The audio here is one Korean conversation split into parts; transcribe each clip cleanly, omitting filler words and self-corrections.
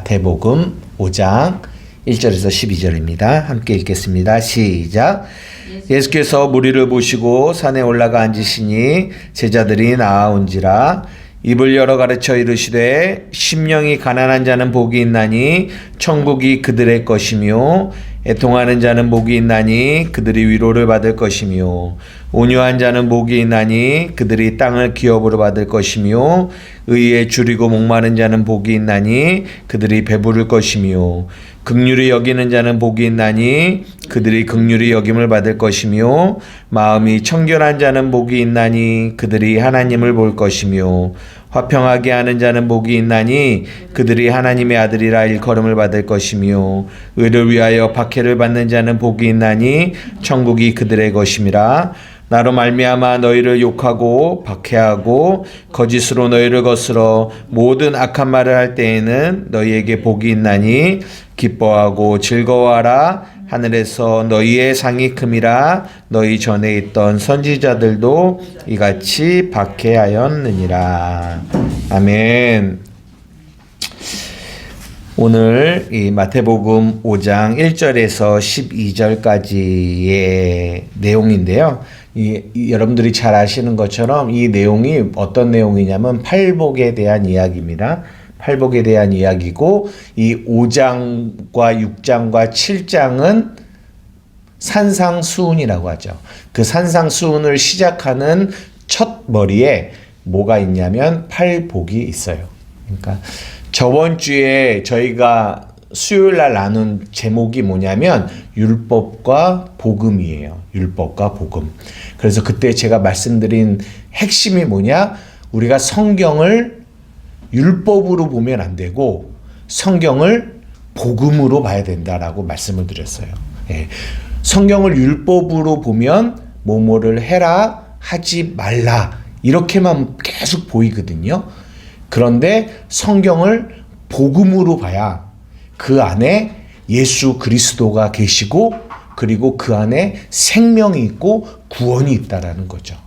마태복음 5장 1절에서 12절입니다. 함께 읽겠습니다. 시작. 예수께서 무리를 보시고 산에 올라가 앉으시니 제자들이 나아온지라. 입을 열어 가르쳐 이르시되 심령이 가난한 자는 복이 있나니 천국이 그들의 것이며 애통하는 자는 복이 있나니 그들이 위로를 받을 것이며 온유한 자는 복이 있나니 그들이 땅을 기업으로 받을 것이며 의에 줄이고 목마른 자는 복이 있나니 그들이 배부를 것이며 긍휼히 여기는 자는 복이 있나니 그들이 긍휼히 여김을 받을 것이며 마음이 청결한 자는 복이 있나니 그들이 하나님을 볼 것이며 화평하게 하는 자는 복이 있나니 그들이 하나님의 아들이라 일컬음을 받을 것이며 의를 위하여 박해를 받는 자는 복이 있나니 천국이 그들의 것임이라. 나로 말미암아 너희를 욕하고 박해하고 거짓으로 너희를 거스러 모든 악한 말을 할 때에는 너희에게 복이 있나니 기뻐하고 즐거워하라. 하늘에서 너희의 상이 큼이라. 너희 전에 있던 선지자들도 이같이 박해하였느니라. 아멘. 오늘 이 마태복음 5장 1절에서 12절까지의 내용인데요. 여러분들이 잘 아시는 것처럼 이 내용이 어떤 내용이냐면 팔복에 대한 이야기입니다. 팔복에 대한 이야기고, 이 5장과 6장과 7장은 산상수훈이라고 하죠. 그 산상수훈을 시작하는 첫 머리에 뭐가 있냐면 팔복이 있어요. 그러니까 저번 주에 저희가 수요일 날 나눈 제목이 뭐냐면 율법과 복음이에요. 율법과 복음. 그래서 그때 제가 말씀드린 핵심이 뭐냐? 우리가 성경을 율법으로 보면 안 되고 성경을 복음으로 봐야 된다라고 말씀을 드렸어요. 예. 성경을 율법으로 보면 뭐뭐를 해라, 하지 말라 이렇게만 계속 보이거든요. 그런데 성경을 복음으로 봐야 그 안에 예수 그리스도가 계시고 그리고 그 안에 생명이 있고 구원이 있다라는 거죠.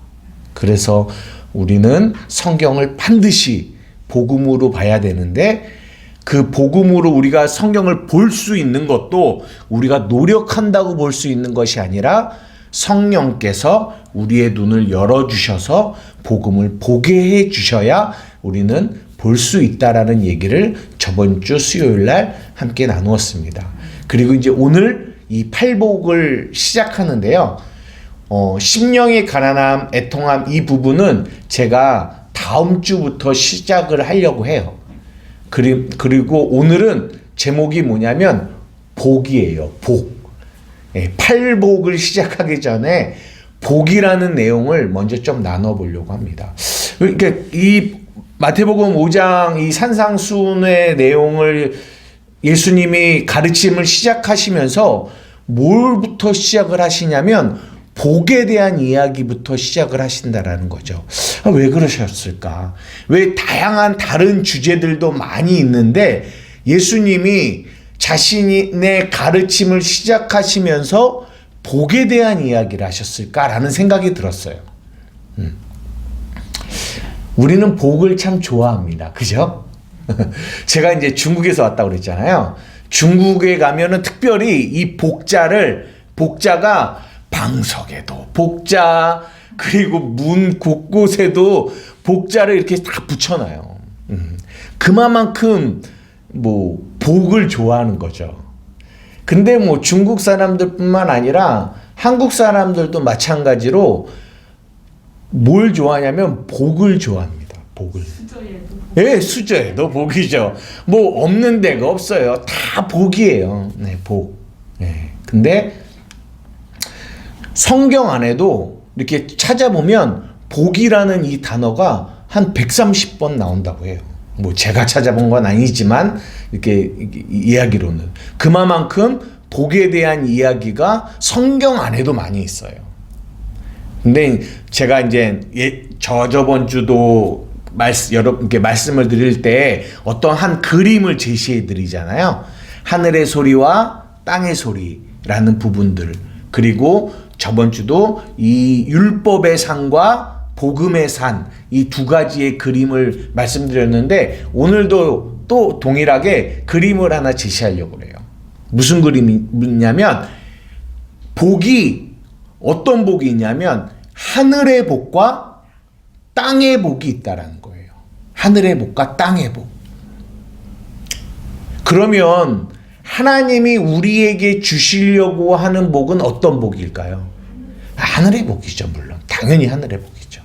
그래서 우리는 성경을 반드시 복음으로 봐야 되는데, 그 복음으로 우리가 성경을 볼 수 있는 것도 우리가 노력한다고 볼 수 있는 것이 아니라 성령께서 우리의 눈을 열어주셔서 복음을 보게 해주셔야 우리는 볼 수 있다라는 얘기를 저번 주 수요일 날 함께 나누었습니다. 그리고 이제 오늘 이 팔복을 시작하는데요. 심령의 가난함, 애통함 이 부분은 제가 다음 주부터 시작을 하려고 해요. 그리고 오늘은 제목이 뭐냐면 복이에요. 복. 예, 팔복을 시작하기 전에 복이라는 내용을 먼저 좀 나눠보려고 합니다. 그러니까 이 마태복음 5장 이 산상수훈의 내용을 예수님이 가르침을 시작하시면서 뭘부터 시작을 하시냐면 복에 대한 이야기부터 시작을 하신다라는 거죠. 왜 그러셨을까? 왜 다양한 다른 주제들도 많이 있는데 예수님이 자신의 가르침을 시작하시면서 복에 대한 이야기를 하셨을까라는 생각이 들었어요. 우리는 복을 참 좋아합니다. 그죠? 제가 이제 중국에서 왔다고 그랬잖아요. 중국에 가면은 특별히 이 복자가 방석에도 복자, 그리고 문 곳곳에도 복자를 이렇게 다 붙여놔요. 그만큼 뭐 복을 좋아하는 거죠. 근데 뭐 중국 사람들뿐만 아니라 한국 사람들도 마찬가지로 뭘 좋아하냐면 복을 좋아합니다. 복을. 예, 수저에도 복이죠. 뭐 없는 데가 없어요. 다 복이에요. 네, 복. 네. 근데 성경 안에도 이렇게 찾아보면 복이라는 이 단어가 한 130번 나온다고 해요. 뭐 제가 찾아본 건 아니지만 이렇게 이야기로는 그만큼 복에 대한 이야기가 성경 안에도 많이 있어요. 근데 제가 이제 저번 주도 여러분께 말씀을 드릴 때 어떤 한 그림을 제시해 드리잖아요. 하늘의 소리와 땅의 소리라는 부분들, 그리고 저번 주도 이 율법의 산과 복음의 산, 이 두 가지의 그림을 말씀드렸는데 오늘도 또 동일하게 그림을 하나 제시하려고 그래요. 무슨 그림이냐면 복이 어떤 복이 있냐면 하늘의 복과 땅의 복이 있다라는 거예요. 하늘의 복과 땅의 복. 그러면 하나님이 우리에게 주시려고 하는 복은 어떤 복일까요? 하늘의 복이죠, 물론. 당연히 하늘의 복이죠.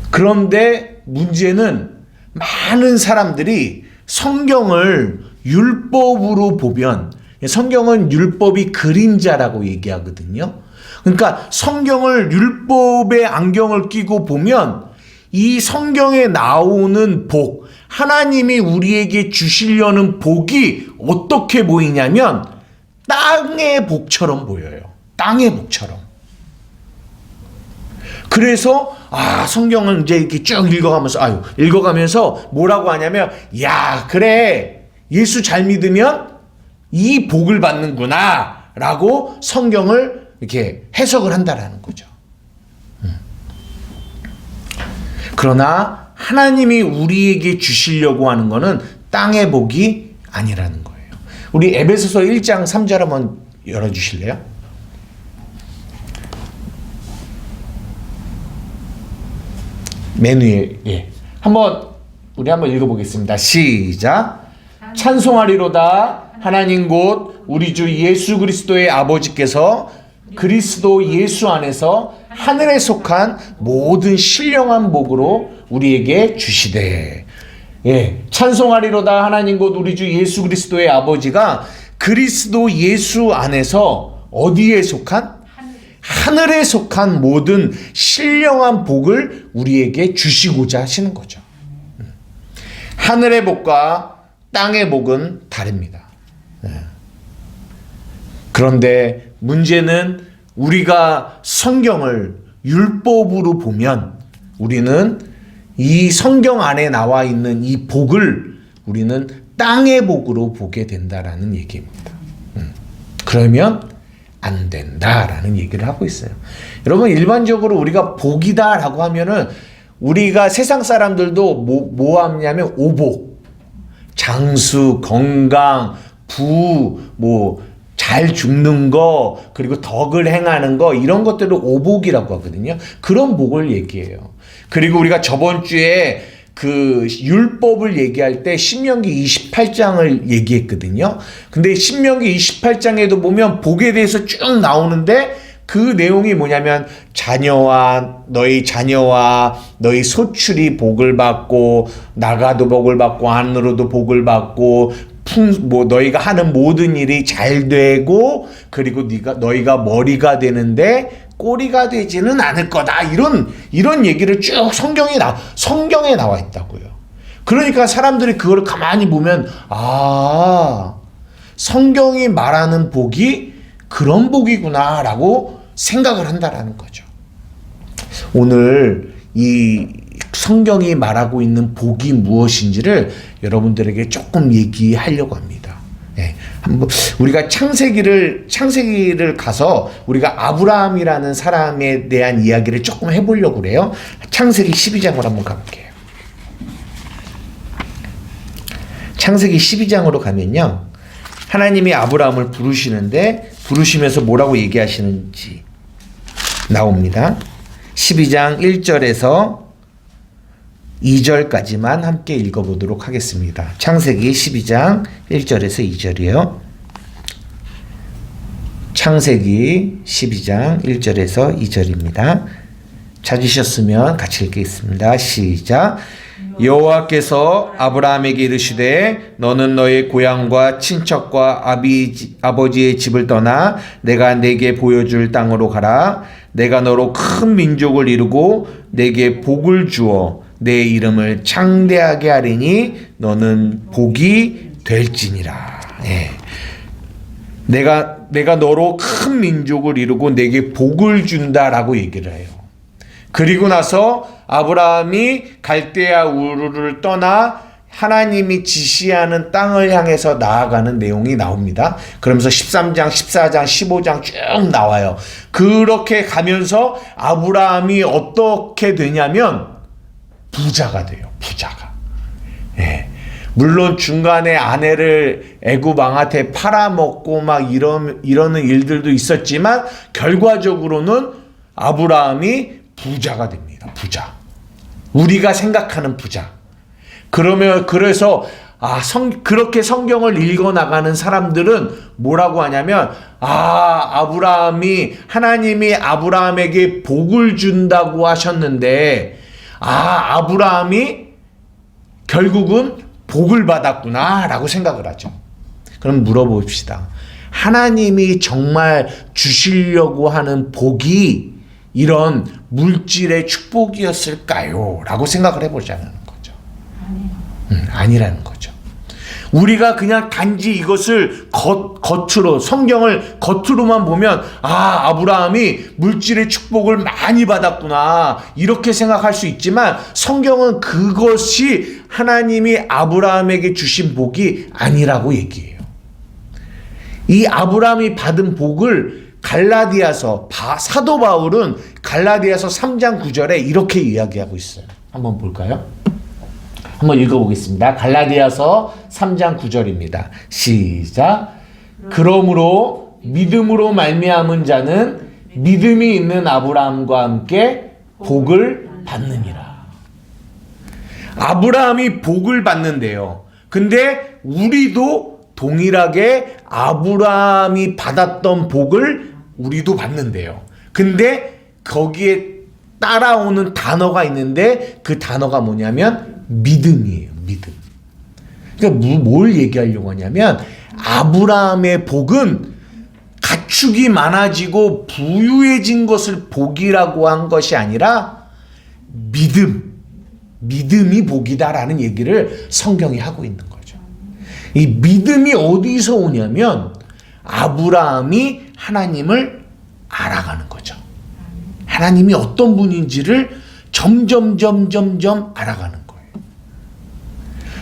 그런데 문제는 많은 사람들이 성경을 율법으로 보면, 성경은 율법이 그림자라고 얘기하거든요. 그러니까 성경을 율법의 안경을 끼고 보면 이 성경에 나오는 복, 하나님이 우리에게 주시려는 복이 어떻게 보이냐면 땅의 복처럼 보여요. 땅의 복처럼. 그래서 성경을 이제 이렇게 쭉 읽어가면서 뭐라고 하냐면, 야, 그래, 예수 잘 믿으면 이 복을 받는구나 라고 성경을 이렇게 해석을 한다라는 거죠. 그러나 하나님이 우리에게 주시려고 하는 것은 땅의 복이 아니라는 거예요. 우리 에베소서 1장 3절 한번 열어주실래요? 맨 위에, 우리 한번 읽어보겠습니다. 시작. 찬송하리로다. 하나님 곧 우리 주 예수 그리스도의 아버지께서 그리스도 예수 안에서 하늘에 속한 모든 신령한 복으로 우리에게 주시되. 찬송하리로다. 하나님 곧 우리 주 예수 그리스도의 아버지가 그리스도 예수 안에서 어디에 속한? 하늘에 속한 모든 신령한 복을 우리에게 주시고자 하시는 거죠. 하늘의 복과 땅의 복은 다릅니다. 그런데 문제는 우리가 성경을 율법으로 보면 우리는 이 성경 안에 나와 있는 이 복을 우리는 땅의 복으로 보게 된다라는 얘기입니다. 그러면 안 된다라는 얘기를 하고 있어요. 여러분, 일반적으로 우리가 복이다라고 하면은 우리가 세상 사람들도 뭐 하냐면 오복, 장수, 건강, 부, 잘 죽는 거, 그리고 덕을 행하는 거, 이런 것들을 오복이라고 하거든요. 그런 복을 얘기해요. 그리고 우리가 저번 주에 그 율법을 얘기할 때 신명기 28장을 얘기했거든요. 근데 신명기 28장에도 보면 복에 대해서 쭉 나오는데 그 내용이 뭐냐면 너희 자녀와 너희 소출이 복을 받고 나가도 복을 받고 안으로도 복을 받고 너희가 하는 모든 일이 잘 되고 그리고 너희가 머리가 되는데 꼬리가 되지는 않을 거다. 이런 얘기를 쭉 성경에 나와 있다고요. 그러니까 사람들이 그걸 가만히 보면 성경이 말하는 복이 그런 복이구나라고 생각을 한다라는 거죠. 오늘 이 성경이 말하고 있는 복이 무엇인지를 여러분들에게 조금 얘기하려고 합니다. 한번 우리가 창세기를 가서 우리가 아브라함이라는 사람에 대한 이야기를 조금 해보려고 그래요. 창세기 12장으로 한번 가볼게요. 창세기 12장으로 가면요, 하나님이 아브라함을 부르시면서 뭐라고 얘기하시는지 나옵니다. 12장 1절에서 2절까지만 함께 읽어보도록 하겠습니다. 창세기 12장 1절에서 2절이요. 창세기 12장 1절에서 2절입니다. 찾으셨으면 같이 읽겠습니다. 시작. 여호와께서 아브라함에게 이르시되 너는 너의 고향과 친척과 아버지의 집을 떠나 내가 내게 보여줄 땅으로 가라. 내가 너로 큰 민족을 이루고 내게 복을 주어 내 이름을 창대하게 하리니 너는 복이 될지니라. 내가 너로 큰 민족을 이루고 내게 복을 준다라고 얘기를 해요. 그리고 나서 아브라함이 갈대아 우르를 떠나 하나님이 지시하는 땅을 향해서 나아가는 내용이 나옵니다. 그러면서 13장, 14장, 15장 쭉 나와요. 그렇게 가면서 아브라함이 어떻게 되냐면 부자가 돼요. 부자가. 예. 물론 중간에 아내를 애굽 왕한테 팔아먹고 막 이러는 일들도 있었지만 결과적으로는 아브라함이 부자가 됩니다. 부자. 우리가 생각하는 부자. 그래서 그렇게 성경을 읽어 나가는 사람들은 뭐라고 하냐면 하나님이 아브라함에게 복을 준다고 하셨는데 아브라함이 결국은 복을 받았구나 라고 생각을 하죠. 그럼 물어봅시다. 하나님이 정말 주시려고 하는 복이 이런 물질의 축복이었을까요? 라고 생각을 해보자는 거죠. 아니라는 거죠. 우리가 그냥 단지 이것을 겉으로 성경을 겉으로만 보면 아브라함이 물질의 축복을 많이 받았구나 이렇게 생각할 수 있지만 성경은 그것이 하나님이 아브라함에게 주신 복이 아니라고 얘기해요. 이 아브라함이 받은 복을 사도 바울은 갈라디아서 3장 9절에 이렇게 이야기하고 있어요. 한번 볼까요? 한번 읽어보겠습니다. 갈라디아서 3장 9절입니다. 시작. 그러므로 믿음으로 말미암은 자는 믿음이 있는 아브라함과 함께 복을 받느니라. 아브라함이 복을 받는데요. 근데 우리도 동일하게 아브라함이 받았던 복을 우리도 받는데요. 근데 거기에 따라오는 단어가 있는데 그 단어가 뭐냐면 믿음이에요. 믿음. 그러니까 뭘 얘기하려고 하냐면 아브라함의 복은 가축이 많아지고 부유해진 것을 복이라고 한 것이 아니라 믿음이 복이다라는 얘기를 성경이 하고 있는 거죠. 이 믿음이 어디서 오냐면 아브라함이 하나님을 알아가는 거죠. 하나님이 어떤 분인지를 점점 알아가는 거예요.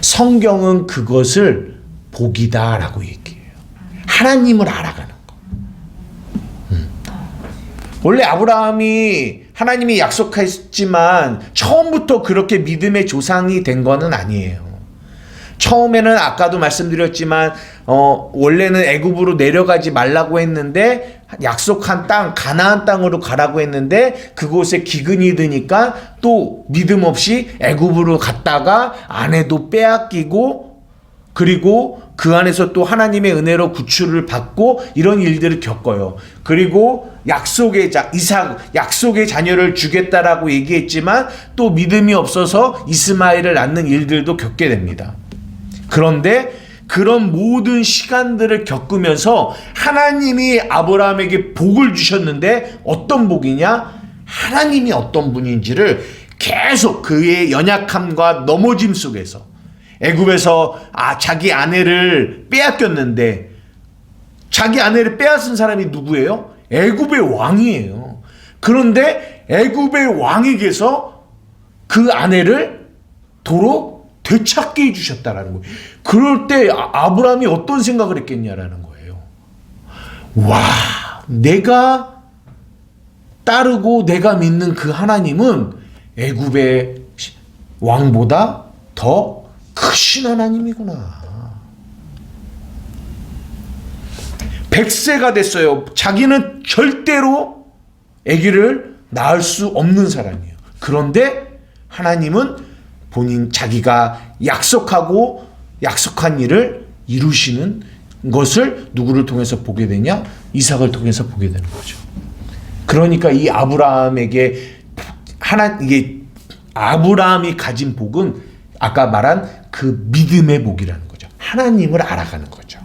성경은 그것을 복이다라고 얘기해요. 하나님을 알아가는 거. 원래 하나님이 약속했지만 처음부터 그렇게 믿음의 조상이 된 거는 아니에요. 처음에는 아까도 말씀드렸지만 원래는 애굽으로 내려가지 말라고 했는데 약속한 땅 가나안 땅으로 가라고 했는데 그곳에 기근이 드니까 또 믿음 없이 애굽으로 갔다가 아내도 빼앗기고 그리고 그 안에서 또 하나님의 은혜로 구출을 받고 이런 일들을 겪어요. 그리고 약속의 자녀를 주겠다라고 얘기했지만 또 믿음이 없어서 이스마엘을 낳는 일들도 겪게 됩니다. 그런데 그런 모든 시간들을 겪으면서 하나님이 아브라함에게 복을 주셨는데 어떤 복이냐? 하나님이 어떤 분인지를 계속 그의 연약함과 넘어짐 속에서 애굽에서 자기 아내를 빼앗겼는데 자기 아내를 빼앗은 사람이 누구예요? 애굽의 왕이에요. 그런데 애굽의 왕에게서 그 아내를 도로 되찾게 해주셨다라는 거예요. 그럴 때 아브라함이 어떤 생각을 했겠냐라는 거예요. 와, 내가 따르고 내가 믿는 그 하나님은 애굽의 왕보다 더 크신 하나님이구나. 100세가 됐어요. 자기는 절대로 아기를 낳을 수 없는 사람이에요. 그런데 하나님은 자기가 약속한 일을 이루시는 것을 누구를 통해서 보게 되냐? 이삭을 통해서 보게 되는 거죠. 그러니까 이 아브라함이 가진 복은 아까 말한 그 믿음의 복이라는 거죠. 하나님을 알아가는 거죠.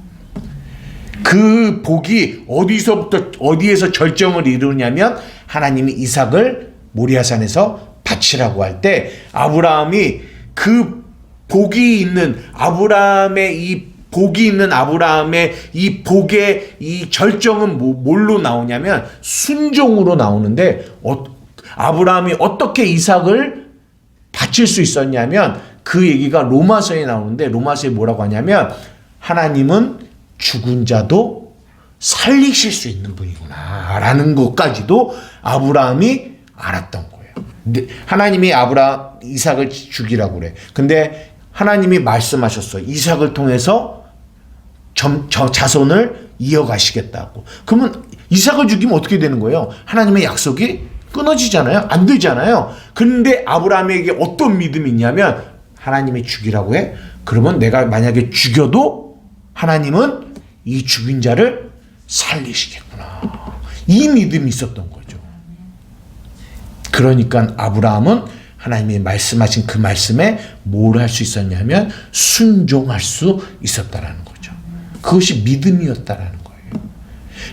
그 복이 어디에서 절정을 이루냐면 하나님이 이삭을 모리아산에서 바치라고 할 때 아브라함이 그 복이 있는 아브라함의 이 복의 이 절정은 뭘로 나오냐면 순종으로 나오는데 아브라함이 어떻게 이삭을 바칠 수 있었냐면 그 얘기가 로마서에 나오는데 로마서에 뭐라고 하냐면 하나님은 죽은 자도 살리실 수 있는 분이구나 라는 것까지도 아브라함이 알았던 거예요. 하나님이 이삭을 죽이라고 그래. 근데 하나님이 말씀하셨어요. 이삭을 통해서 저 자손을 이어가시겠다고. 그러면 이삭을 죽이면 어떻게 되는 거예요? 하나님의 약속이 끊어지잖아요. 안 되잖아요. 그런데 아브라함에게 어떤 믿음이 있냐면 하나님이 죽이라고 해? 그러면 내가 만약에 죽여도 하나님은 이 죽인 자를 살리시겠구나. 이 믿음이 있었던 거죠. 그러니까 아브라함은 하나님이 말씀하신 그 말씀에 뭘 할 수 있었냐면 순종할 수 있었다라는 거죠. 그것이 믿음이었다라는 거예요.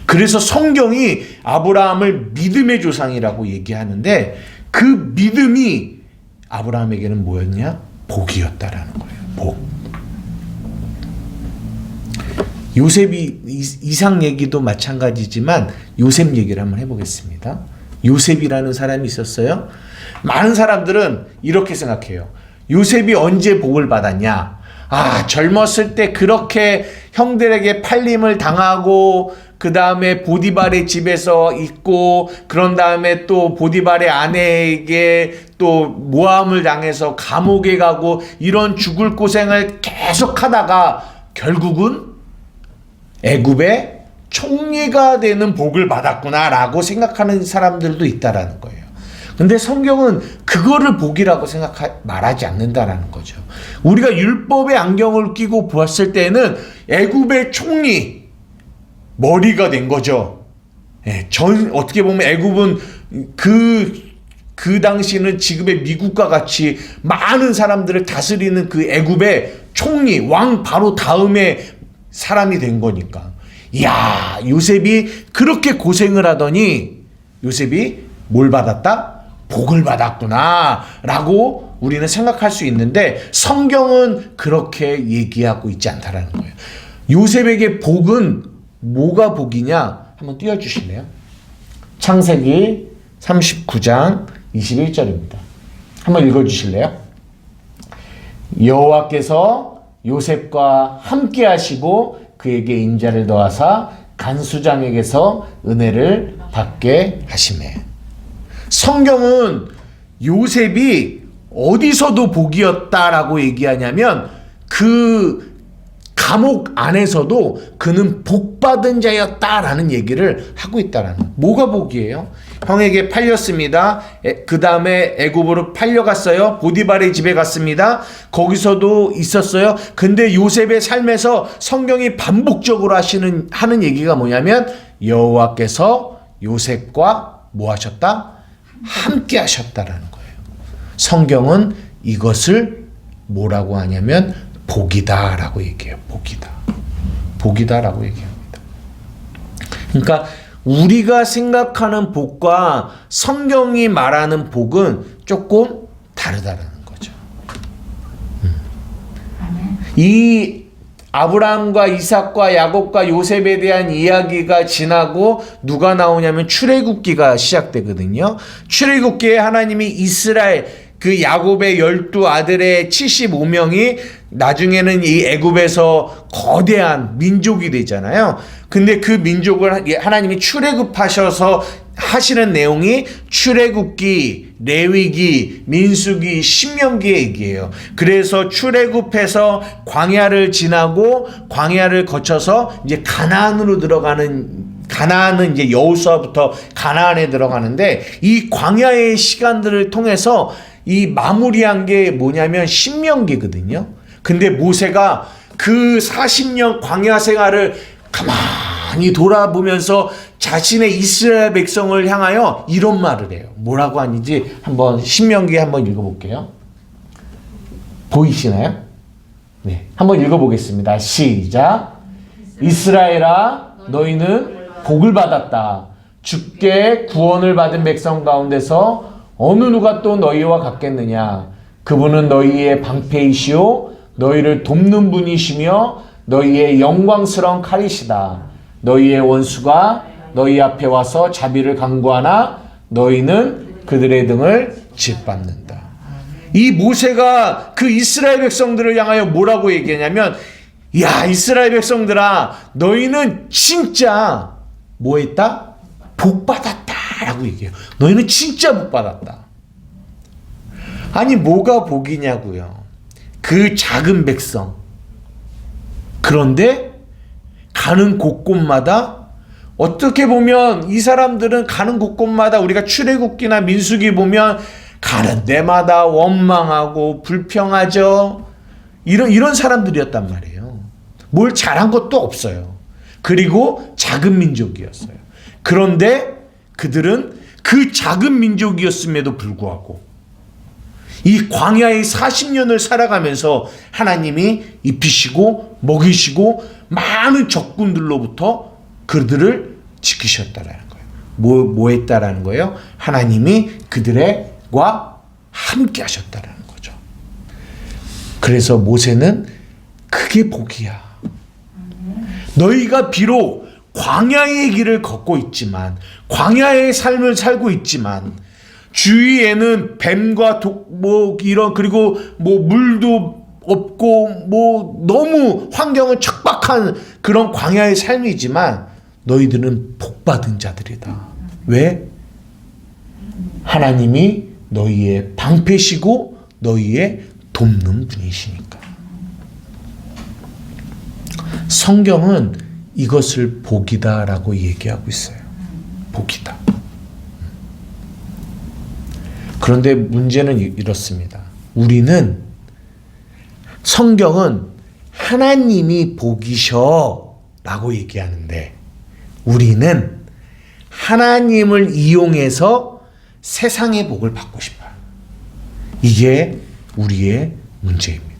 그래서 성경이 아브라함을 믿음의 조상이라고 얘기하는데 그 믿음이 아브라함에게는 뭐였냐? 복이었다라는 거예요. 복. 요셉이 이삭 얘기도 마찬가지지만 요셉 얘기를 한번 해보겠습니다. 요셉이라는 사람이 있었어요. 많은 사람들은 이렇게 생각해요. 요셉이 언제 복을 받았냐? 젊었을 때 그렇게 형들에게 팔림을 당하고 그 다음에 보디발의 집에서 있고 그런 다음에 또 보디발의 아내에게 또 모함을 당해서 감옥에 가고 이런 죽을 고생을 계속 하다가 결국은 애굽의 총리가 되는 복을 받았구나라고 생각하는 사람들도 있다라는 거예요. 근데 성경은 그거를 복이라고 말하지 않는다라는 거죠. 우리가 율법의 안경을 끼고 보았을 때는 애굽의 총리 머리가 된 거죠. 어떻게 보면 애굽은 그 당시는 지금의 미국과 같이 많은 사람들을 다스리는 그 애굽의 총리 왕 바로 다음에 사람이 된 거니까. 이야, 요셉이 그렇게 고생을 하더니 요셉이 뭘 받았다? 복을 받았구나 라고 우리는 생각할 수 있는데 성경은 그렇게 얘기하고 있지 않다라는 거예요. 요셉에게 복은 뭐가 복이냐? 한번 띄워주실래요? 창세기 39장 21절입니다. 한번 읽어주실래요? 여호와께서 요셉과 함께 하시고 그에게 인자를 더하사 간수장에게서 은혜를 받게 하시매. 성경은 요셉이 어디서도 복이었다라고 얘기하냐면 그 감옥 안에서도 그는 복받은 자였다라는 얘기를 하고 있다라는. 뭐가 복이에요? 형에게 팔렸습니다. 그 다음에 애굽으로 팔려갔어요. 보디발의 집에 갔습니다. 거기서도 있었어요. 근데 요셉의 삶에서 성경이 반복적으로 하는 얘기가 뭐냐면 여호와께서 요셉과 뭐 하셨다? 함께 하셨다라는 거예요. 성경은 이것을 뭐라고 하냐면 복이다라고 얘기해요. 복이다라고 얘기합니다. 그러니까 우리가 생각하는 복과 성경이 말하는 복은 조금 다르다라는 거죠. 이 아브라함과 이삭과 야곱과 요셉에 대한 이야기가 지나고 누가 나오냐면 출애굽기가 시작되거든요. 출애굽기에 하나님이 이스라엘 그 야곱의 12아들의 75명이 나중에는 이 애굽에서 거대한 민족이 되잖아요. 근데 그 민족을 하나님이 출애굽하셔서 하시는 내용이 출애굽기, 레위기, 민수기, 신명기의 얘기예요. 그래서 출애굽해서 광야를 지나고 광야를 거쳐서 이제 가나안으로 가나안은 이제 여호수아부터 가나안에 들어가는데 이 광야의 시간들을 통해서 이 마무리한 게 뭐냐면 신명기거든요. 근데 모세가 그 40년 광야 생활을 가만히 돌아보면서 자신의 이스라엘 백성을 향하여 이런 말을 해요. 뭐라고 하는지 한번 신명기 한번 읽어볼게요. 보이시나요? 네, 한번 읽어보겠습니다. 시작. 이스라엘아, 너희는 복을 받았다. 주께 구원을 받은 백성 가운데서 어느 누가 또 너희와 같겠느냐? 그분은 너희의 방패이시오 너희를 돕는 분이시며 너희의 영광스러운 칼이시다. 너희의 원수가 너희 앞에 와서 자비를 강구하나 너희는 그들의 등을 짓밟는다. 이 모세가 그 이스라엘 백성들을 향하여 뭐라고 얘기하냐면 야, 이스라엘 백성들아, 너희는 진짜 뭐 했다? 복 받았다라고 얘기해요. 너희는 진짜 복 받았다. 아니 뭐가 복이냐고요. 그 작은 백성. 그런데 가는 곳곳마다 어떻게 보면 이 사람들은 가는 곳곳마다 우리가 출애굽기나 민수기 보면 가는 데마다 원망하고 불평하죠. 이런 사람들이었단 말이에요. 뭘 잘한 것도 없어요. 그리고 작은 민족이었어요. 그런데 그들은 그 작은 민족이었음에도 불구하고 이 광야의 40년을 살아가면서 하나님이 입히시고 먹이시고 많은 적군들로부터 그들을 지키셨다라는 거예요. 뭐 했다라는 거예요? 하나님이 그들과 함께 하셨다라는 거죠. 그래서 모세는 그게 복이야. 너희가 비록 광야의 길을 걷고 있지만, 광야의 삶을 살고 있지만, 주위에는 뱀과 그리고 물도 없고, 너무 환경은 척박한 그런 광야의 삶이지만, 너희들은 복받은 자들이다. 왜? 하나님이 너희의 방패시고, 너희의 돕는 분이시니까. 성경은 이것을 복이다라고 얘기하고 있어요. 복이다. 그런데 문제는 이렇습니다. 성경은 하나님이 복이셔 라고 얘기하는데, 우리는 하나님을 이용해서 세상의 복을 받고 싶어요. 이게 우리의 문제입니다.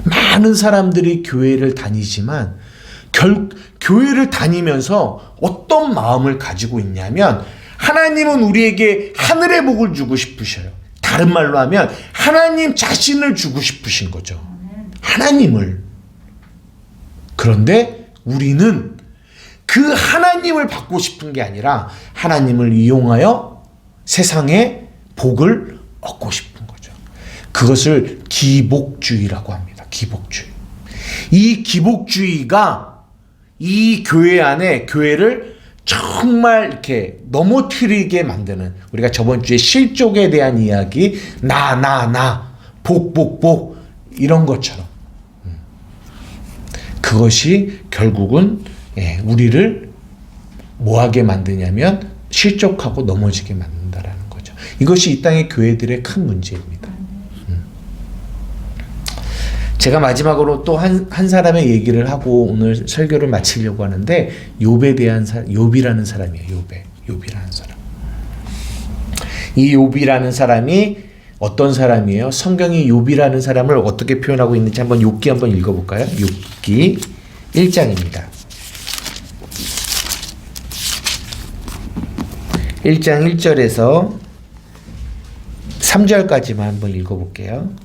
많은 사람들이 교회를 다니지만 교회를 다니면서 어떤 마음을 가지고 있냐면, 하나님은 우리에게 하늘의 복을 주고 싶으셔요. 다른 말로 하면 하나님 자신을 주고 싶으신 거죠. 하나님을. 그런데 우리는 그 하나님을 받고 싶은 게 아니라 하나님을 이용하여 세상의 복을 얻고 싶은 거죠. 그것을 기복주의라고 합니다. 기복주의. 이 기복주의가 이 교회 안에 교회를 정말 이렇게 넘어뜨리게 만드는, 우리가 저번 주에 실족에 대한 이야기, 복, 이런 것처럼. 그것이 결국은 우리를 뭐하게 만드냐면 실족하고 넘어지게 만든다라는 거죠. 이것이 이 땅의 교회들의 큰 문제입니다. 제가 마지막으로 또 한 사람의 얘기를 하고 오늘 설교를 마치려고 하는데, 욥이라는 사람이에요. 욥이라는 사람. 이 욥이라는 사람이 어떤 사람이에요? 성경이 욥이라는 사람을 어떻게 표현하고 있는지 한번 욥기 한번 읽어볼까요? 욥기 1장입니다. 1장 1절에서 3절까지만 한번 읽어볼게요.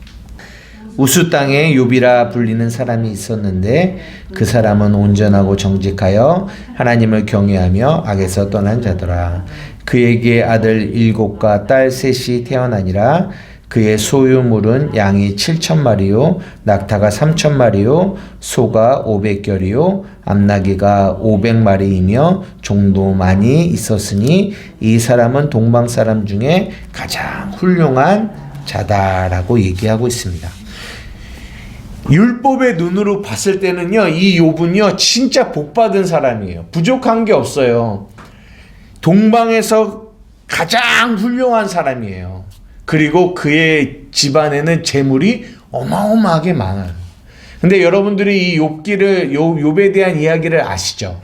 우수 땅에 욥이라 불리는 사람이 있었는데 그 사람은 온전하고 정직하여 하나님을 경외하며 악에서 떠난 자더라. 그에게 아들 7과 딸 3이 태어나니라. 그의 소유물은 양이 7,000마리요 낙타가 3,000마리요 소가 500결이요 암나귀가 500마리이며 종도 많이 있었으니 이 사람은 동방 사람 중에 가장 훌륭한 자다라고 얘기하고 있습니다. 율법의 눈으로 봤을 때는요, 이 욥은요 진짜 복받은 사람이에요. 부족한 게 없어요. 동방에서 가장 훌륭한 사람이에요. 그리고 그의 집안에는 재물이 어마어마하게 많아요. 근데 여러분들이 이 욥에 대한 이야기를 아시죠?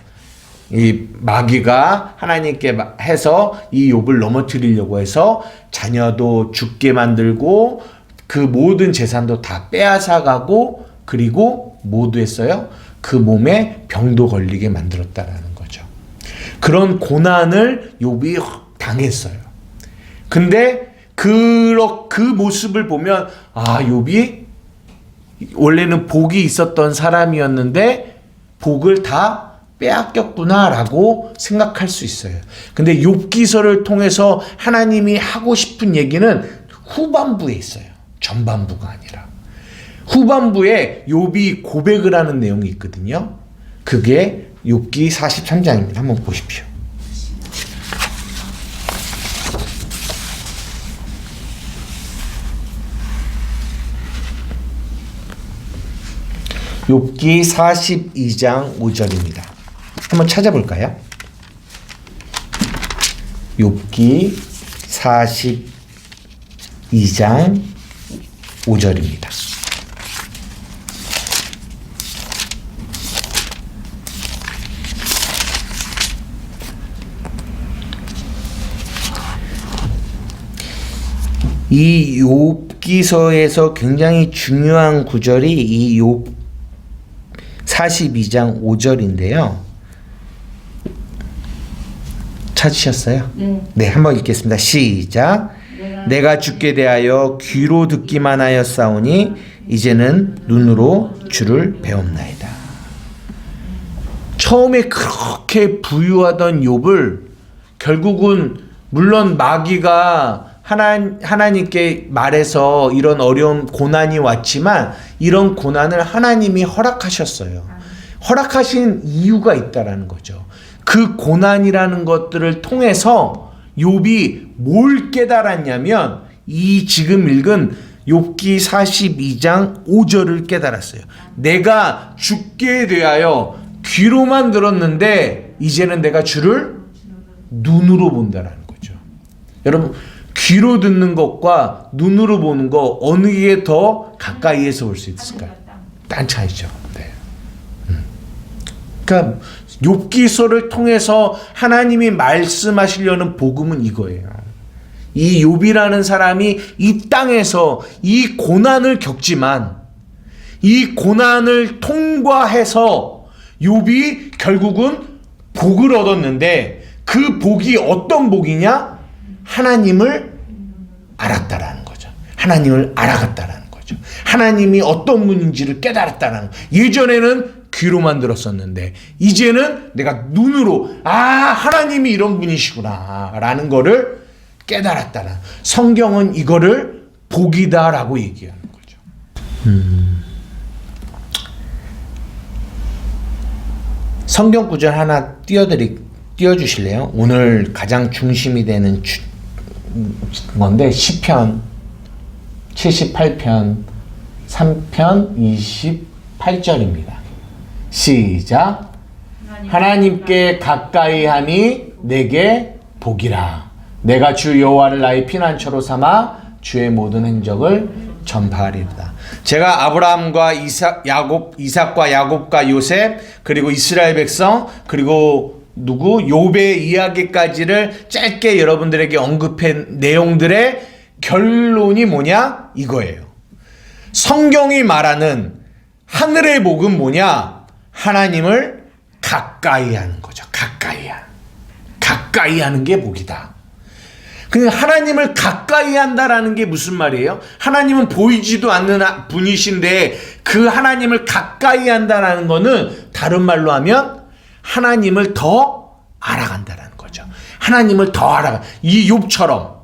이 마귀가 하나님께 해서 이 욥을 넘어뜨리려고 해서 자녀도 죽게 만들고 그 모든 재산도 다 빼앗아가고, 그리고 모두 했어요? 그 몸에 병도 걸리게 만들었다라는 거죠. 그런 고난을 욥이 당했어요. 근데 그 모습을 보면, 욥이 원래는 복이 있었던 사람이었는데 복을 다 빼앗겼구나라고 생각할 수 있어요. 근데 욥기서를 통해서 하나님이 하고 싶은 얘기는 후반부에 있어요. 전반부가 아니라. 후반부에 욥이 고백을 하는 내용이 있거든요. 그게 욥기 43장입니다. 한번 보십시오. 욥기 42장 5절입니다. 한번 찾아볼까요? 욥기 42장 5절입니다. 이 욥기서에서 굉장히 중요한 구절이 이 욥 42장 5절인데요. 찾으셨어요? 네, 한번 읽겠습니다. 시작. 내가 주께 대하여 귀로 듣기만 하였사오니 이제는 눈으로 주를 배웁나이다. 처음에 그렇게 부유하던 욥을 결국은 물론 마귀가 하나님께 말해서 이런 어려운 고난이 왔지만 이런 고난을 하나님이 허락하셨어요. 허락하신 이유가 있다라는 거죠. 그 고난이라는 것들을 통해서 욥이 뭘 깨달았냐면 이 지금 읽은 욥기 42장 5절을 깨달았어요. 내가 주께 대하여 귀로만 들었는데 이제는 내가 주를 눈으로 본다라는 거죠. 여러분 귀로 듣는 것과 눈으로 보는 거 어느 게 더 가까이에서 볼 수 있을까요? 딴 차이죠. 네. 그러니까 욥기서를 통해서 하나님이 말씀하시려는 복음은 이거예요. 이 욥이라는 사람이 이 땅에서 이 고난을 겪지만 이 고난을 통과해서 욥이 결국은 복을 얻었는데 그 복이 어떤 복이냐? 하나님을 알았다라는 거죠. 하나님을 알아갔다라는 거죠. 하나님이 어떤 분인지를 깨달았다라는 거죠. 예전에는 귀로만 들었었는데 이제는 내가 눈으로 하나님이 이런 분이시구나 라는 거를 깨달았다는, 성경은 이거를 복이다라고 얘기하는 거죠. 성경 구절 하나 띄워주실래요? 오늘 가장 중심이 되는 건데 시편 78편 3편 28절입니다. 시작. 하나님께 가까이 함이 내게 복이라. 내가 주 여호와를 나의 피난처로 삼아 주의 모든 행적을 전파하리로다. 제가 아브라함과 이삭과 야곱과 요셉 그리고 이스라엘 백성 그리고 욥의 이야기까지를 짧게 여러분들에게 언급한 내용들의 결론이 뭐냐? 이거예요. 성경이 말하는 하늘의 복은 뭐냐? 하나님을 가까이 하는 거죠. 가까이 하는 게 복이다. 근데 하나님을 가까이 한다라는 게 무슨 말이에요? 하나님은 보이지도 않는 분이신데 그 하나님을 가까이 한다라는 거는 다른 말로 하면 하나님을 더 알아간다는 거죠. 하나님을 더 알아가. 이 욥처럼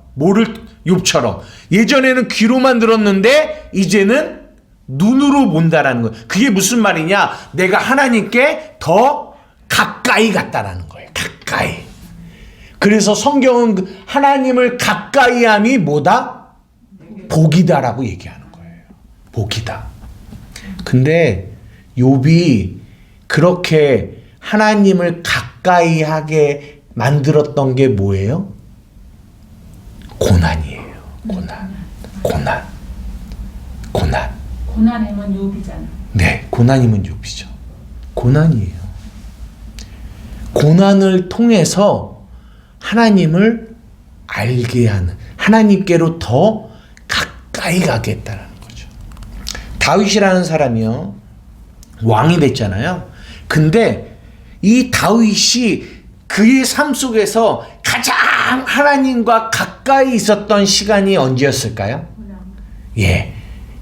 욥처럼 예전에는 귀로만 들었는데 이제는 눈으로 본다라는 거예요. 그게 무슨 말이냐? 내가 하나님께 더 가까이 갔다라는 거예요. 가까이. 그래서 성경은 하나님을 가까이 함이 뭐다? 복이다라고 얘기하는 거예요. 복이다. 근데 욥이 그렇게 하나님을 가까이 하게 만들었던 게 뭐예요? 고난이에요. 고난. 고난이면 욥이잖아. 네, 고난이면 욥이죠. 고난이에요. 고난을 통해서 하나님을 알게 하는, 하나님께로 더 가까이 가겠다는 거죠. 다윗이라는 사람이요, 왕이 됐잖아요. 근데 이 다윗이 그의 삶 속에서 가장 하나님과 가까이 있었던 시간이 언제였을까요? 예,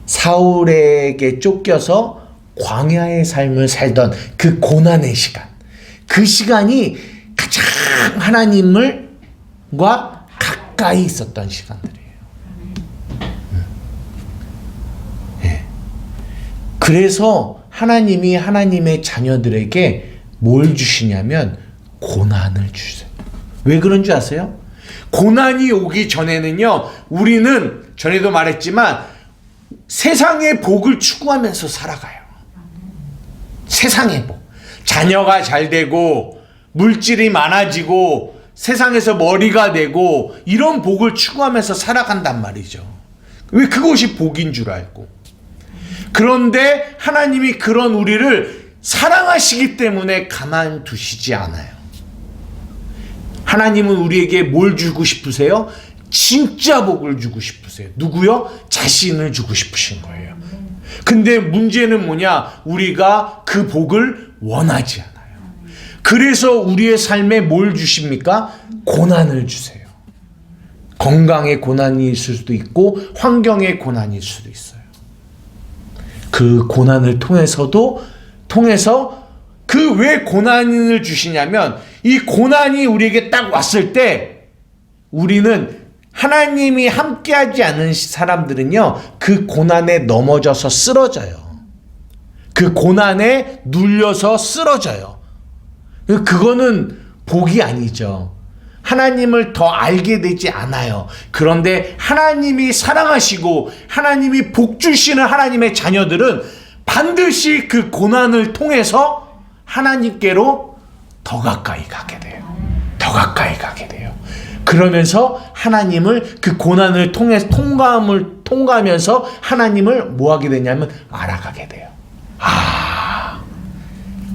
사울에게 쫓겨서 광야의 삶을 살던 그 고난의 시간. 그 시간이 가장 하나님과 가까이 있었던 시간들이에요. 예. 그래서 하나님이 하나님의 자녀들에게 뭘 주시냐면 고난을 주세요. 왜 그런 줄 아세요? 고난이 오기 전에는요, 우리는 전에도 말했지만 세상의 복을 추구하면서 살아가요. 세상의 복. 자녀가 잘 되고 물질이 많아지고 세상에서 머리가 되고 이런 복을 추구하면서 살아간단 말이죠. 왜 그것이 복인 줄 알고. 그런데 하나님이 그런 우리를 사랑하시기 때문에 가만두시지 않아요. 하나님은 우리에게 뭘 주고 싶으세요? 진짜 복을 주고 싶으세요. 누구요? 자신을 주고 싶으신 거예요. 근데 문제는 뭐냐? 우리가 그 복을 원하지 않아요. 그래서 우리의 삶에 뭘 주십니까? 고난을 주세요. 건강의 고난이 있을 수도 있고 환경의 고난이 있을 수도 있어요. 그 고난을 통해서 그 왜 고난을 주시냐면 이 고난이 우리에게 딱 왔을 때 우리는 하나님이 함께하지 않은 사람들은요, 그 고난에 넘어져서 쓰러져요. 그 고난에 눌려서 쓰러져요. 그거는 복이 아니죠. 하나님을 더 알게 되지 않아요. 그런데 하나님이 사랑하시고 하나님이 복 주시는 하나님의 자녀들은 반드시 그 고난을 통해서 하나님께로 더 가까이 가게 돼요. 더 가까이 가게 돼요. 그러면서 하나님을 그 고난을 통해서 통과하면서 하나님을 뭐 하게 되냐면 알아가게 돼요. 아,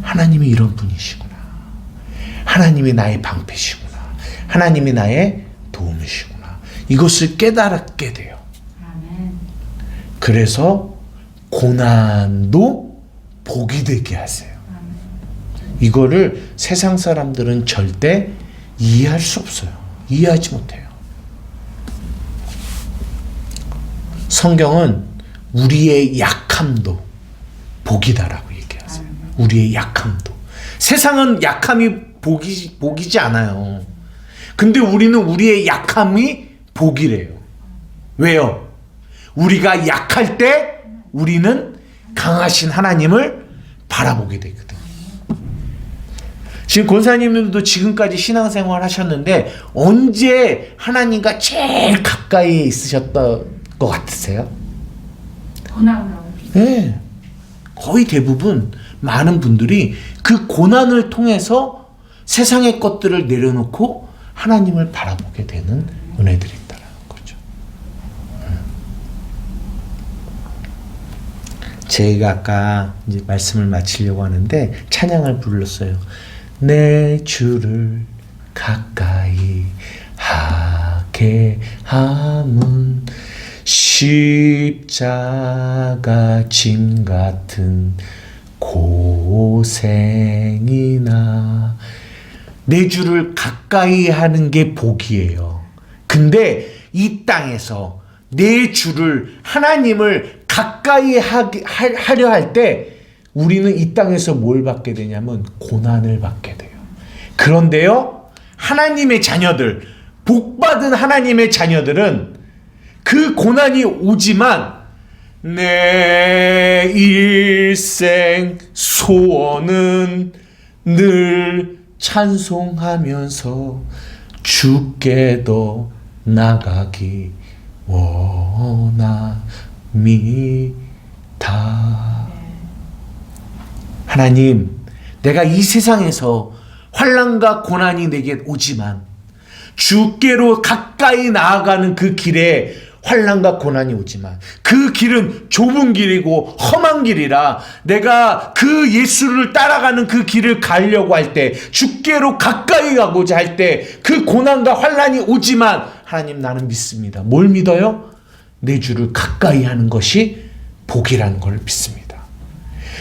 하나님이 이런 분이시구나. 하나님이 나의 방패시구나. 하나님이 나의 도움이시구나. 이것을 깨달게 돼요. 그래서 고난도 복이 되게 하세요. 이거를 세상 사람들은 절대 이해할 수 없어요. 이해하지 못해요. 성경은 우리의 약함도 복이다라고 얘기하세요. 우리의 약함도. 세상은 약함이 복이지 않아요. 근데 우리는 우리의 약함이 복이래요. 왜요? 우리가 약할 때 우리는 강하신 하나님을 바라보게 되거든. 지금 권사님들도 지금까지 신앙생활 하셨는데 언제 하나님과 제일 가까이 있으셨던 것 같으세요? 네. 거의 대부분 많은 분들이 그 고난을 통해서 세상의 것들을 내려놓고 하나님을 바라보게 되는 은혜들이 있다는 거죠. 제가 아까 이제 말씀을 마치려고 하는데 찬양을 불렀어요. 내 주를 가까이 하게 함은 십자가 짐 같은 고생이나. 내 주를 가까이 하는 게 복이에요. 근데 이 땅에서 내 주를 하나님을 가까이 하려 할 때 우리는 이 땅에서 뭘 받게 되냐면 고난을 받게 돼요. 그런데요, 하나님의 자녀들, 복받은 하나님의 자녀들은 그 고난이 오지만 내 일생 소원은 늘 찬송하면서 주께도 나가기 원합니다. 하나님, 내가 이 세상에서 환난과 고난이 내게 오지만 주께로 가까이 나아가는 그 길에 환난과 고난이 오지만 그 길은 좁은 길이고 험한 길이라 내가 그 예수를 따라가는 그 길을 가려고 할 때, 주께로 가까이 가고자 할 때 그 고난과 환난이 오지만 하나님, 나는 믿습니다. 뭘 믿어요? 내 주를 가까이 하는 것이 복이라는 걸 믿습니다.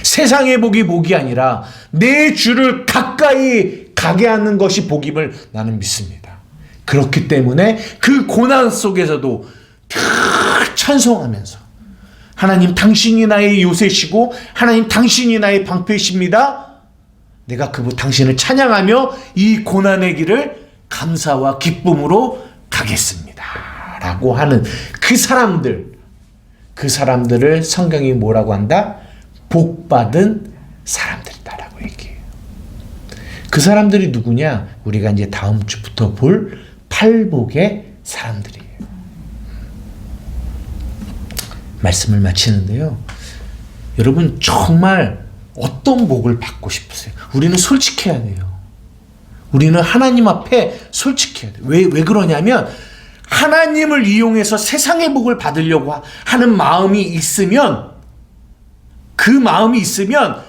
세상의 복이 아니라 내 주를 가까이 가게 하는 것이 복임을 나는 믿습니다. 그렇기 때문에 그 고난 속에서도 찬송하면서 하나님, 당신이 나의 요새시고 하나님, 당신이 나의 방패이십니다. 내가 당신을 찬양하며 이 고난의 길을 감사와 기쁨으로 가겠습니다 라고 하는 그 사람들을 성경이 뭐라고 한다? 복받은 사람들이다라고 얘기해요. 그 사람들이 누구냐? 우리가 이제 다음 주부터 볼 팔복의 사람들이에요. 말씀을 마치는데요. 여러분, 정말 어떤 복을 받고 싶으세요? 우리는 솔직해야 돼요. 우리는 하나님 앞에 솔직해야 돼요. 왜 그러냐면 하나님을 이용해서 세상의 복을 받으려고 하는 마음이 있으면, 그 마음이 있으면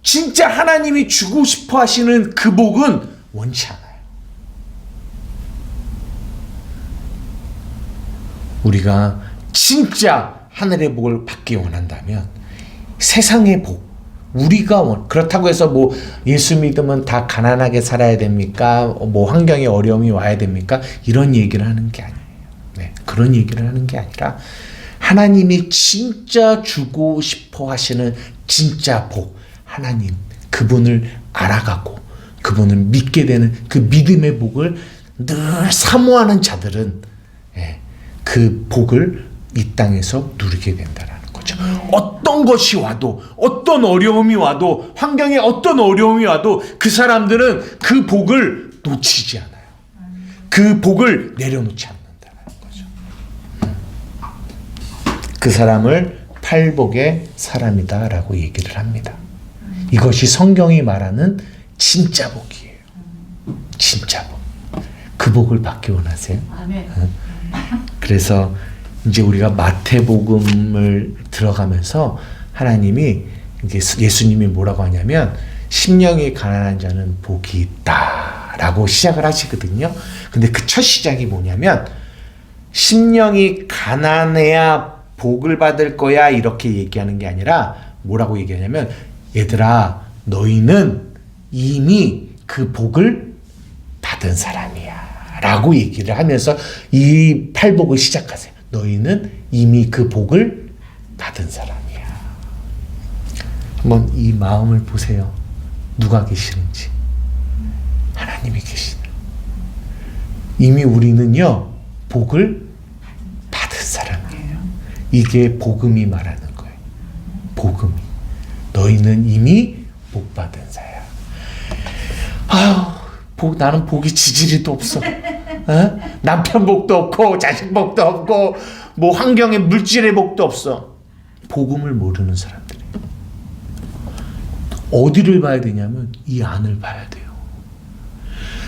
진짜 하나님이 주고 싶어 하시는 그 복은 원치 않아요. 우리가 진짜 하늘의 복을 받기 원한다면 세상의 복, 우리가 그렇다고 해서 뭐 예수 믿으면 다 가난하게 살아야 됩니까? 뭐 환경에 어려움이 와야 됩니까? 이런 얘기를 하는 게 아니에요. 네, 그런 얘기를 하는 게 아니라 하나님이 진짜 주고 싶어 하시는 진짜 복, 하나님 그분을 알아가고 그분을 믿게 되는 그 믿음의 복을 늘 사모하는 자들은 그 복을 이 땅에서 누리게 된다라는 거죠. 어떤 것이 와도, 어떤 어려움이 와도, 환경에 어떤 어려움이 와도 그 사람들은 그 복을 놓치지 않아요. 그 복을 내려놓지 않는다는 거죠. 그 사람을 팔복의 사람이다라고 얘기를 합니다. 이것이 성경이 말하는 진짜 복이에요. 진짜 복. 그 복을 받기 원하세요? 아멘. 그래서 이제 우리가 마태복음을 들어가면서 하나님이 이제 예수님이 뭐라고 하냐면 심령이 가난한 자는 복이 있다라고 시작을 하시거든요. 근데 그 첫 시작이 뭐냐면 심령이 가난해야 복을 받을 거야 이렇게 얘기하는 게 아니라 뭐라고 얘기하냐면 얘들아 너희는 이미 그 복을 받은 사람이야 라고 얘기를 하면서 이 팔복을 시작하세요. 너희는 이미 그 복을 받은 사람이야. 한번 이 마음을 보세요. 누가 계시는지. 하나님이 계시는. 이미 우리는요 복을 받은 사람이에요. 이게 복음이 말하는 거예요. 복음이. 너희는 이미 복 받은 자야. 나는 복이 지지리도 없어. 남편 복도 없고 자식 복도 없고 뭐 환경의 물질의 복도 없어. 복음을 모르는 사람들이 어디를 봐야 되냐면 이 안을 봐야 돼요.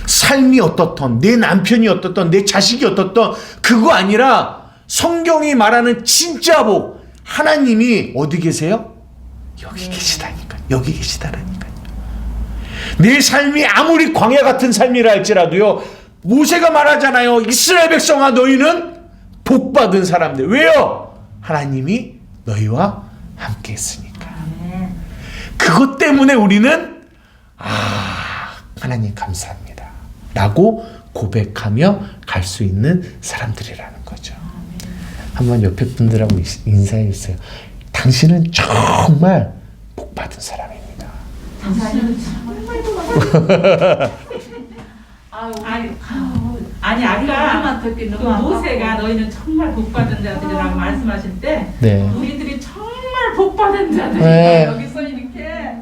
삶이 어떻던, 내 남편이 어떻던, 내 자식이 어떻던 그거 아니라 성경이 말하는 진짜 복, 하나님이 어디 계세요? 여기 계시다니까. 여기 계시다라니까. 내 삶이 아무리 광야 같은 삶이라 할지라도요, 모세가 말하잖아요. 이스라엘 백성아 너희는 복받은 사람들. 왜요? 하나님이 너희와 함께 했으니까. 그것 때문에 우리는 하나님 감사합니다 라고 고백하며 갈 수 있는 사람들이라는 거죠. 한번 옆에 분들하고 인사해 주세요. 당신은 정말 복받은 사람입니다. 당신은 정말 아니 아까 그 모세가 너희는 정말 복받은 자들이라고 말씀하실 때 우리들이 정말 복받은 자들이야. 여기서 이렇게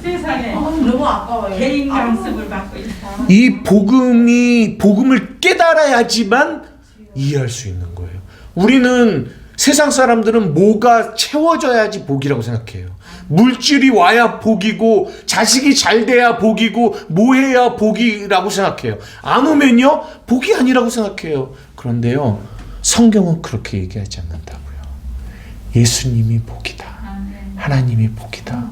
세상에 너무 아까워요. 개인 강습을 받고 있다. 이 복음을 깨달아야지만 이해할 수 있는 거예요. 우리는 세상 사람들은 뭐가 채워져야지 복이라고 생각해요. 물질이 와야 복이고 자식이 잘 돼야 복이고 뭐 해야 복이라고 생각해요. 안 오면요 복이 아니라고 생각해요. 그런데요 성경은 그렇게 얘기하지 않는다고요. 예수님이 복이다. 하나님이 복이다.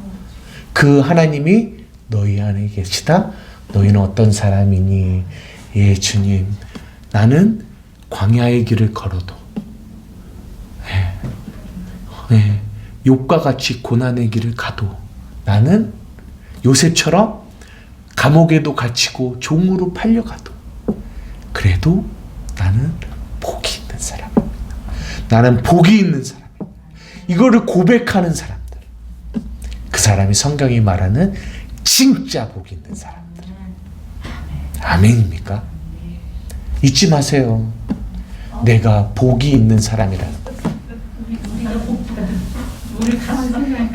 그 하나님이 너희 안에 계시다. 너희는 어떤 사람이니? 예 주님, 나는 광야의 길을 걸어도 욥과 같이 고난의 길을 가도 나는 요셉처럼 감옥에도 갇히고 종으로 팔려가도 그래도 나는 복이 있는 사람입니다. 나는 복이 있는 사람입니다. 이거를 고백하는 사람들, 그 사람이 성경이 말하는 진짜 복이 있는 사람들. 아멘입니까? 잊지 마세요. 내가 복이 있는 사람이라는 것.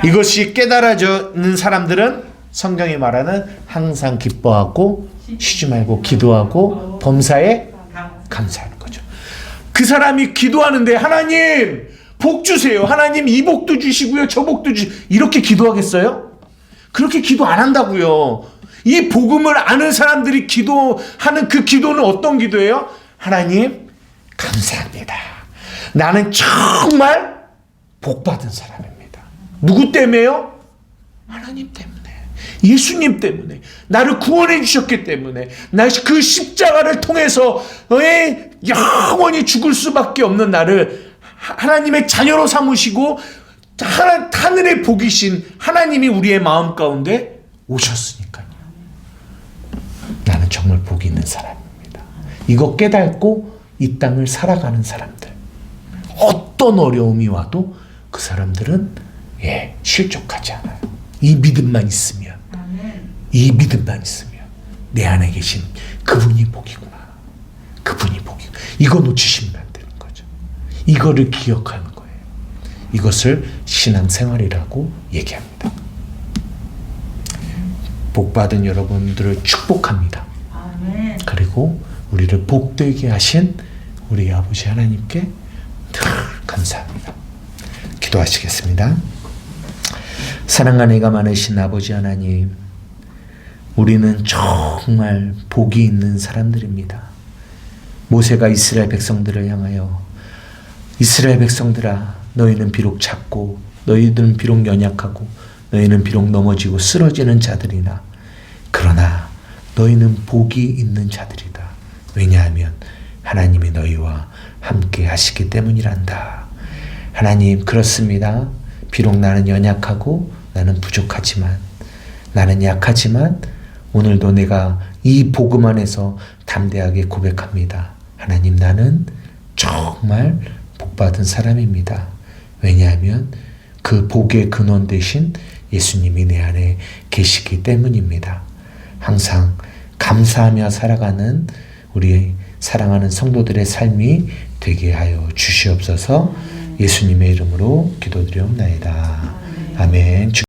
이것이 깨달아지는 사람들은 성경이 말하는 항상 기뻐하고 쉬지 말고 기도하고 범사에 감사하는 거죠. 그 사람이 기도하는데 하나님 복 주세요. 하나님 이 복도 주시고요. 저 복도 이렇게 기도하겠어요? 그렇게 기도 안 한다고요. 이 복음을 아는 사람들이 기도하는 그 기도는 어떤 기도예요? 하나님 감사합니다. 나는 정말 복받은 사람입니다. 누구 때문에요? 하나님 때문에. 예수님 때문에. 나를 구원해 주셨기 때문에. 나 그 십자가를 통해서 영원히 죽을 수밖에 없는 나를 하나님의 자녀로 삼으시고 하늘의 복이신 하나님이 우리의 마음 가운데 오셨으니까요. 나는 정말 복이 있는 사람입니다. 이거 깨닫고 이 땅을 살아가는 사람들, 어떤 어려움이 와도 그 사람들은 실족하지 않아요. 이 믿음만 있으면, 이 믿음만 있으면 내 안에 계신 그분이 복이구나. 그분이 복이구나. 이거 놓치시면 안 되는 거죠. 이거를 기억하는 거예요. 이것을 신앙생활이라고 얘기합니다. 복받은 여러분들을 축복합니다. 아멘. 그리고 우리를 복되게 하신 우리 아버지 하나님께 늘 감사합니다. 기도하시겠습니다. 사랑하는 애가 많으신 아버지 하나님, 우리는 정말 복이 있는 사람들입니다. 모세가 이스라엘 백성들을 향하여 이스라엘 백성들아, 너희는 비록 작고 너희들은 비록 연약하고 너희는 비록 넘어지고 쓰러지는 자들이나 그러나 너희는 복이 있는 자들이다. 왜냐하면 하나님이 너희와 함께 하시기 때문이란다. 하나님, 그렇습니다. 비록 나는 연약하고 나는 부족하지만, 나는 약하지만 오늘도 내가 이 복음 안에서 담대하게 고백합니다. 하나님, 나는 정말 복받은 사람입니다. 왜냐하면 그 복의 근원 되신 예수님이 내 안에 계시기 때문입니다. 항상 감사하며 살아가는 우리 사랑하는 성도들의 삶이 되게 하여 주시옵소서. 예수님의 이름으로 기도드리옵나이다. 아멘.